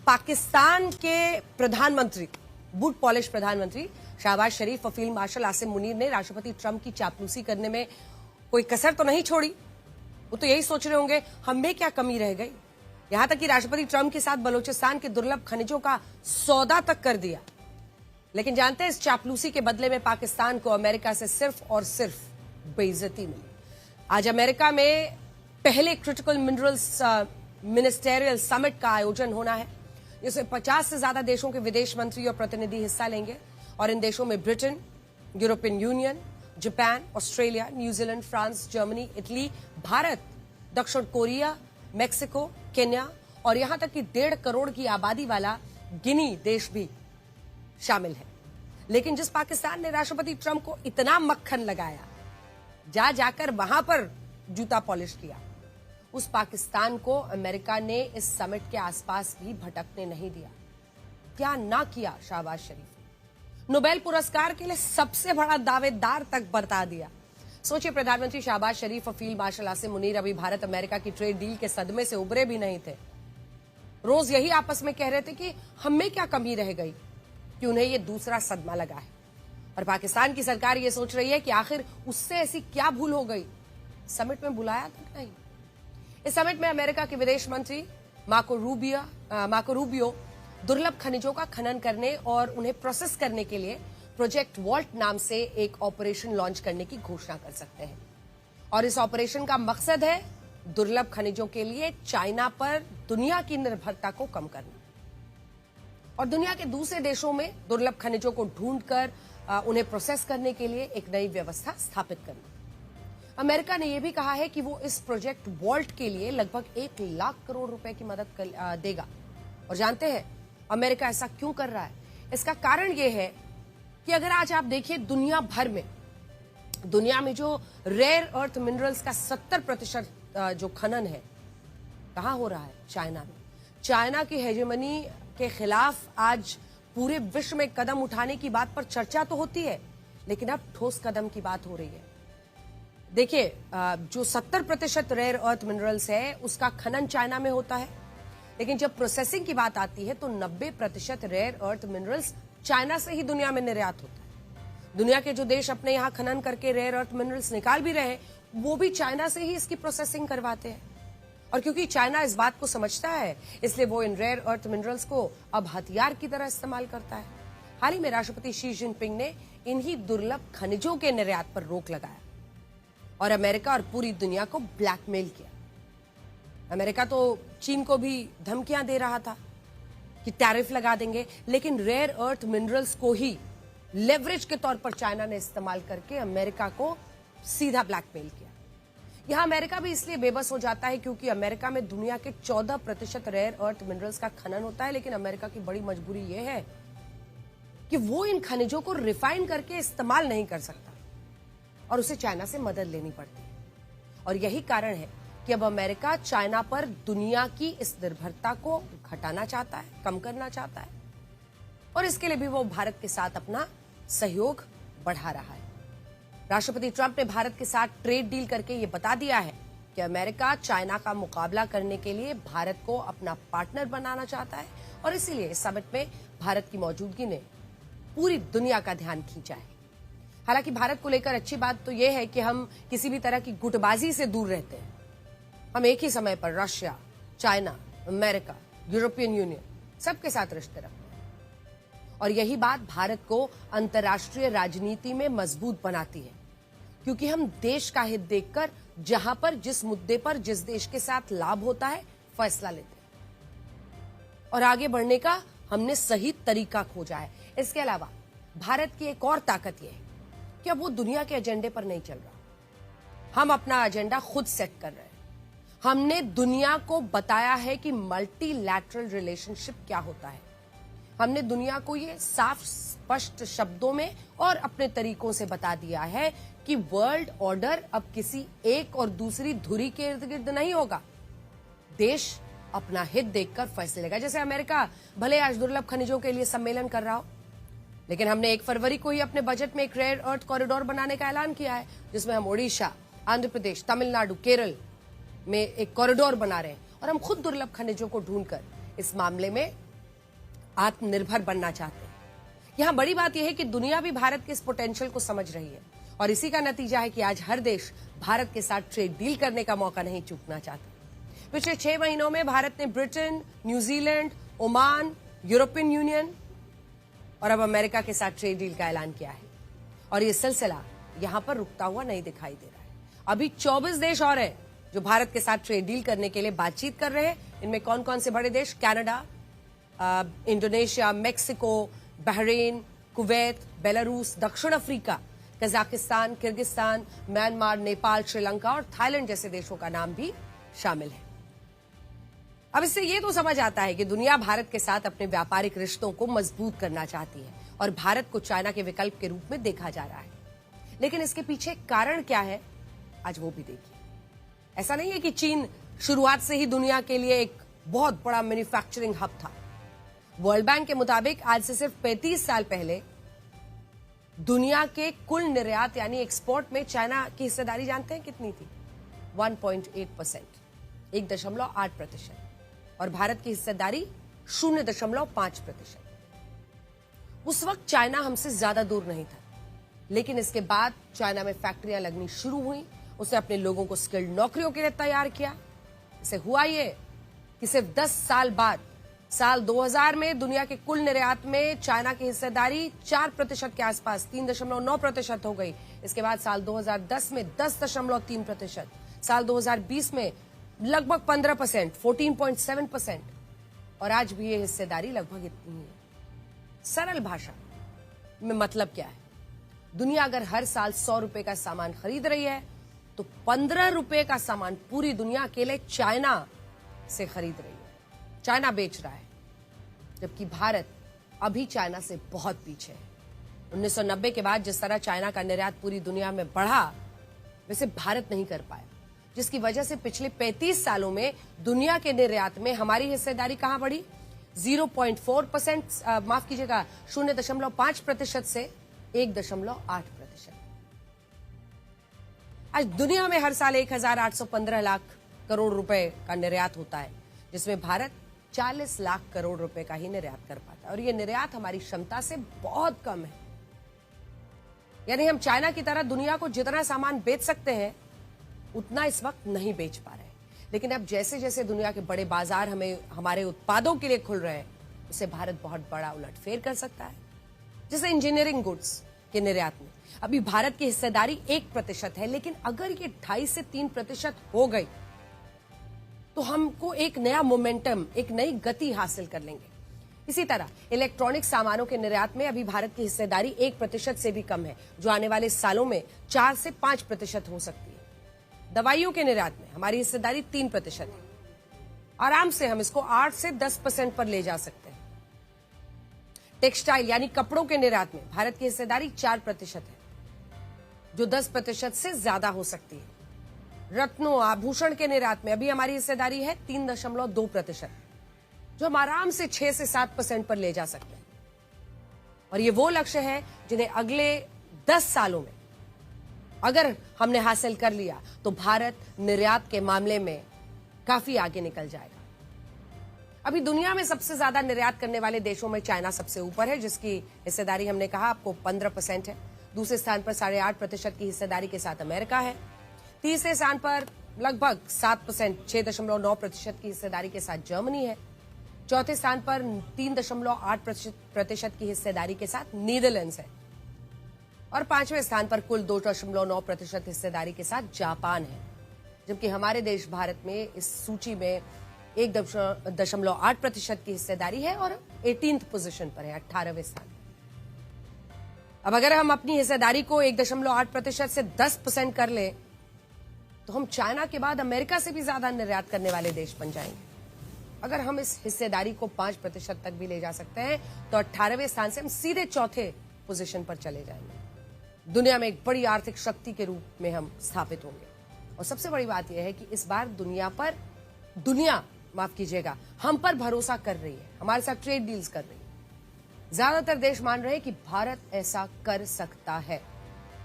पाकिस्तान के प्रधानमंत्री, boot polish प्रधानमंत्री शहबाज शरीफ और फील्ड मार्शल आसिम मुनीर ने राष्ट्रपति ट्रंप की चापलूसी करने में कोई कसर तो नहीं छोड़ी। वो तो यही सोच रहे होंगे हम में क्या कमी रह गई। यहां तक कि राष्ट्रपति ट्रंप के साथ बलूचिस्तान के दुर्लभ खनिजों का सौदा तक कर दिया। लेकिन जानते हैं इस चापलूसी के बदले में पाकिस्तान को अमेरिका से सिर्फ और सिर्फ बेइज्जती मिली। आज अमेरिका में पहले क्रिटिकल मिनरल्स मिनिस्टेरियल समिट का आयोजन होना है, जिसमें 50 से ज्यादा देशों के विदेश मंत्री और प्रतिनिधि हिस्सा लेंगे। और इन देशों में Britain, European union, Japan, Australia, New Zealand, France, Germany, Italy, Bharat, दक्षिण कोरिया, मेक्सिको, केन्या और यहां तक कि 1.5 करोड़ की आबादी वाला गिनी देश भी शामिल है। लेकिन जिस पाकिस्तान ने राष्ट्रपति ट्रंप को इतना मक्खन लगाया, जाकर वहां पर जूता पॉलिश किया, उस पाकिस्तान को अमेरिका ने इस समिट के आसपास भी भटकने नहीं दिया। क्या ना किया शहबाज शरीफ, नोबेल पुरस्कार के लिए सबसे बड़ा दावेदार तक बता दिया। सोचिए, प्रधानमंत्री शहबाज शरीफ और फील्ड मार्शल आसिम मुनीर अभी भारत अमेरिका की ट्रेड डील के सदमे से उबरे भी नहीं थे। रोज यही आपस में कह रहे थे कि हम में क्या कमी रह गई कि उन्हें यह दूसरा सदमा लगा है। और पाकिस्तान की सरकार यह सोच रही है कि आखिर उससे ऐसी क्या भूल हो गई, समिट में बुलाया तक नहीं। इस समिट में अमेरिका के विदेश मंत्री मार्को रूबियो दुर्लभ खनिजों का खनन करने और उन्हें प्रोसेस करने के लिए प्रोजेक्ट वॉल्ट नाम से एक ऑपरेशन लॉन्च करने की घोषणा कर सकते हैं। और इस ऑपरेशन का मकसद है दुर्लभ खनिजों के लिए चाइना पर दुनिया की निर्भरता को कम करना और दुनिया के दूसरे देशों में दुर्लभ खनिजों को ढूंढकर उन्हें प्रोसेस करने के लिए एक नई व्यवस्था स्थापित करना। अमेरिका ने यह भी कहा है कि वो इस प्रोजेक्ट वॉल्ट के लिए लगभग 1 लाख करोड़ रुपए की मदद देगा। और जानते हैं अमेरिका ऐसा क्यों कर रहा है? इसका कारण यह है कि अगर आज आप देखिए दुनिया भर में, दुनिया में जो रेयर अर्थ मिनरल्स का 70% जो खनन है, कहां हो रहा है? चाइना में। चाइना की हेजेमनी के खिलाफ आज पूरे विश्व में कदम उठाने की बात पर चर्चा तो होती है, लेकिन अब ठोस कदम की बात हो रही है। देखिए, जो 70% रेयर अर्थ मिनरल्स है उसका खनन चाइना में होता है, लेकिन जब प्रोसेसिंग की बात आती है तो 90% रेयर अर्थ मिनरल्स चाइना से ही दुनिया में निर्यात होता है। दुनिया के जो देश अपने यहां खनन करके रेयर अर्थ मिनरल्स निकाल भी रहे हैं, वो भी चाइना से ही इसकी प्रोसेसिंग करवाते हैं। और क्योंकि चाइना इस बात को समझता है, इसलिए वो इन रेयर अर्थ मिनरल्स को अब हथियार की तरह इस्तेमाल करता है। हाल ही में राष्ट्रपति शी जिनपिंग ने इन्हीं दुर्लभ खनिजों के निर्यात पर रोक लगाया और अमेरिका और पूरी दुनिया को ब्लैकमेल किया। अमेरिका तो चीन को भी धमकियां दे रहा था कि टैरिफ लगा देंगे, लेकिन रेयर अर्थ मिनरल्स को ही लेवरेज के तौर पर चाइना ने इस्तेमाल करके अमेरिका को सीधा ब्लैकमेल किया। यहां अमेरिका भी इसलिए बेबस हो जाता है क्योंकि अमेरिका में दुनिया के 14% रेयर अर्थ मिनरल्स का खनन होता है, लेकिन अमेरिका की बड़ी मजबूरी यह है कि वो इन खनिजों को रिफाइन करके इस्तेमाल नहीं कर सकता और उसे चाइना से मदद लेनी पड़ती है। और यही कारण है कि अब अमेरिका चाइना पर दुनिया की इस निर्भरता को घटाना चाहता है, कम करना चाहता है, और इसके लिए भी वो भारत के साथ अपना सहयोग बढ़ा रहा है। राष्ट्रपति ट्रंप ने भारत के साथ ट्रेड डील करके ये बता दिया है कि अमेरिका चाइना का मुकाबला करने के लिए भारत को अपना पार्टनर बनाना चाहता है और इसीलिए इस समिट में भारत की मौजूदगी ने पूरी दुनिया का ध्यान खींचा है। हालांकि भारत को लेकर अच्छी बात तो यह है कि हम किसी भी तरह की गुटबाजी से दूर रहते हैं। हम एक ही समय पर Russia, China, America, European union सबके साथ रिश्ते रखते हैं और यही बात भारत को अंतर्राष्ट्रीय राजनीति में मजबूत बनाती है, क्योंकि हम देश का हित देखकर जहां पर जिस मुद्दे पर जिस देश के साथ लाभ होता है फैसला लेते हैं और आगे बढ़ने का हमने सही तरीका खोजा है। इसके अलावा भारत की एक और ताकत यह है कि अब वो दुनिया के एजेंडे पर नहीं चल रहा, हम अपना एजेंडा खुद सेट कर रहे हैं। हमने दुनिया को बताया है कि मल्टीलैटरल रिलेशनशिप क्या होता है। हमने दुनिया को ये साफ स्पष्ट शब्दों में और अपने तरीकों से बता दिया है कि वर्ल्ड ऑर्डर अब किसी एक और दूसरी धुरी के इर्द गिर्द नहीं होगा। देश अपना हित देखकर फैसले लेगा। जैसे अमेरिका भले आज दुर्लभ खनिजों के लिए सम्मेलन कर रहा हो, लेकिन हमने 1 फरवरी को ही अपने बजट में एक रेयर अर्थ कॉरिडोर बनाने का ऐलान किया है, जिसमें हम ओडिशा, आंध्र प्रदेश, तमिलनाडु, केरल में एक कॉरिडोर बना रहे हैं और हम खुद दुर्लभ खनिजों को ढूंढकर इस मामले में आत्मनिर्भर बनना चाहते हैं। यहां बड़ी बात यह है कि दुनिया भी भारत के इस पोटेंशियल को समझ रही है और इसी का नतीजा है कि आज हर देश भारत के साथ ट्रेड डील करने का मौका नहीं चूकना चाहता। पिछले 6 महीनों में भारत ने Britain, New Zealand, Oman, European union और अब अमेरिका के साथ ट्रेड डील का ऐलान किया है और ये सिलसिला यहां पर रुकता हुआ नहीं दिखाई दे रहा है। अभी 24 देश और हैं जो भारत के साथ ट्रेड डील करने के लिए बातचीत कर रहे हैं। इनमें कौन कौन से बड़े देश? Canada, Indonesia, Mexico, Bahrain, Kuwait, Belarus, दक्षिण Africa, Kazakhstan, Kyrgyzstan, Myanmar, Nepal, Sri Lanka और थाईलैंड जैसे देशों का नाम भी शामिल है। अब इससे ये तो समझ आता है कि दुनिया भारत के साथ अपने व्यापारिक रिश्तों को मजबूत करना चाहती है और भारत को चाइना के विकल्प के रूप में देखा जा रहा है। लेकिन इसके पीछे कारण क्या है, आज वो भी देखिए। ऐसा नहीं है कि चीन शुरुआत से ही दुनिया के लिए एक बहुत बड़ा मैन्युफैक्चरिंग हब था। वर्ल्ड बैंक के मुताबिक आज से सिर्फ 35 साल पहले दुनिया के कुल निर्यात यानी एक्सपोर्ट में चाइना की हिस्सेदारी जानते हैं कितनी थी? 1.8%, 1.8%, और भारत की हिस्सेदारी 0.5%। उस वक्त चाइना हमसे ज्यादा दूर नहीं था, लेकिन इसके बाद चाइना में फैक्ट्रियां लगनी शुरू हुई। उसने अपने लोगों को स्किल्ड नौकरियों के लिए तैयार किया। इसे हुआ ये कि सिर्फ 10 साल बाद साल 2000 में दुनिया के कुल निर्यात में चाइना की हिस्सेदारी 4% के आसपास 3.9% हो गई। इसके बाद साल 2010 में 10.3%, साल 2020 में लगभग 15%, 14.7%, और आज भी ये हिस्सेदारी लगभग इतनी है। सरल भाषा में मतलब क्या है? दुनिया अगर हर साल 100 रुपए का सामान खरीद रही है तो 15 रुपए का सामान पूरी दुनिया अकेले चाइना से खरीद रही है, चाइना बेच रहा है, जबकि भारत अभी चाइना से बहुत पीछे है। 1990 के बाद जिस तरह चाइना का निर्यात पूरी दुनिया में बढ़ा, वैसे भारत नहीं कर पाया, जिसकी वजह से पिछले 35 सालों में दुनिया के निर्यात में हमारी हिस्सेदारी कहां बढ़ी? 0.4%, माफ कीजिएगा 0.5% से 1.8%। आज दुनिया में हर साल 1815 लाख करोड़ रुपए का निर्यात होता है, जिसमें भारत 40 लाख करोड़ रुपए का ही निर्यात कर पाता है, और ये निर्यात हमारी क्षमता से बहुत कम है। यानी हम चाइना की तरह दुनिया को जितना सामान बेच सकते हैं उतना इस वक्त नहीं बेच पा रहे हैं। लेकिन अब जैसे जैसे दुनिया के बड़े बाजार हमारे उत्पादों के लिए खुल रहे हैं, उससे भारत बहुत बड़ा उलटफेर कर सकता है। जैसे इंजीनियरिंग गुड्स के निर्यात में अभी भारत की हिस्सेदारी 1% है, लेकिन अगर ये 2.5 से 3% हो गई तो हमको एक नया मोमेंटम, एक नई गति हासिल कर लेंगे। इसी तरह इलेक्ट्रॉनिक सामानों के निर्यात में अभी भारत की हिस्सेदारी 1% से भी कम है, जो आने वाले सालों में 4 से 5% हो सकती है। दवाइयों के निर्यात में हमारी हिस्सेदारी 3% है, आराम से हम इसको 8 से 10% पर ले जा सकते हैं। टेक्सटाइल यानी कपड़ों के निर्यात में भारत की हिस्सेदारी 4% है, जो 10% से ज्यादा हो सकती है। रत्नों, आभूषण के निर्यात में अभी हमारी हिस्सेदारी है 3.2%, जो हम आराम से 6 से 7% पर ले जा सकते हैं। और ये वो लक्ष्य है जिन्हें अगले 10 सालों में अगर हमने हासिल कर लिया तो भारत निर्यात के मामले में काफी आगे निकल जाएगा। अभी दुनिया में सबसे ज्यादा निर्यात करने वाले देशों में चाइना सबसे ऊपर है, जिसकी हिस्सेदारी हमने कहा आपको 15% है। दूसरे स्थान पर 8.5% की हिस्सेदारी के साथ अमेरिका है। तीसरे स्थान पर लगभग 7%, 6.9% की हिस्सेदारी के साथ जर्मनी है। चौथे स्थान पर 3.8% की हिस्सेदारी के साथ नीदरलैंड्स है, और 5वें स्थान पर कुल 2.9% हिस्सेदारी के साथ जापान है। जबकि हमारे देश भारत में इस सूची में 1.8% की हिस्सेदारी है और 18th पोजीशन पर है, 18वें स्थान। अब अगर हम अपनी हिस्सेदारी को 1.8% से 10% कर ले तो हम चाइना के बाद अमेरिका से भी ज्यादा निर्यात करने वाले देश बन जाएंगे। अगर हम इस हिस्सेदारी को 5% तक भी ले जा सकते हैं तो 18वें स्थान से हम सीधे चौथे पोजीशन पर चले जाएंगे। दुनिया में एक बड़ी आर्थिक शक्ति के रूप में हम स्थापित होंगे। और सबसे बड़ी बात यह है कि इस बार दुनिया माफ कीजिएगा हम पर भरोसा कर रही है, हमारे साथ ट्रेड डील्स कर रही है। ज्यादातर देश मान रहे हैं कि भारत ऐसा कर सकता है।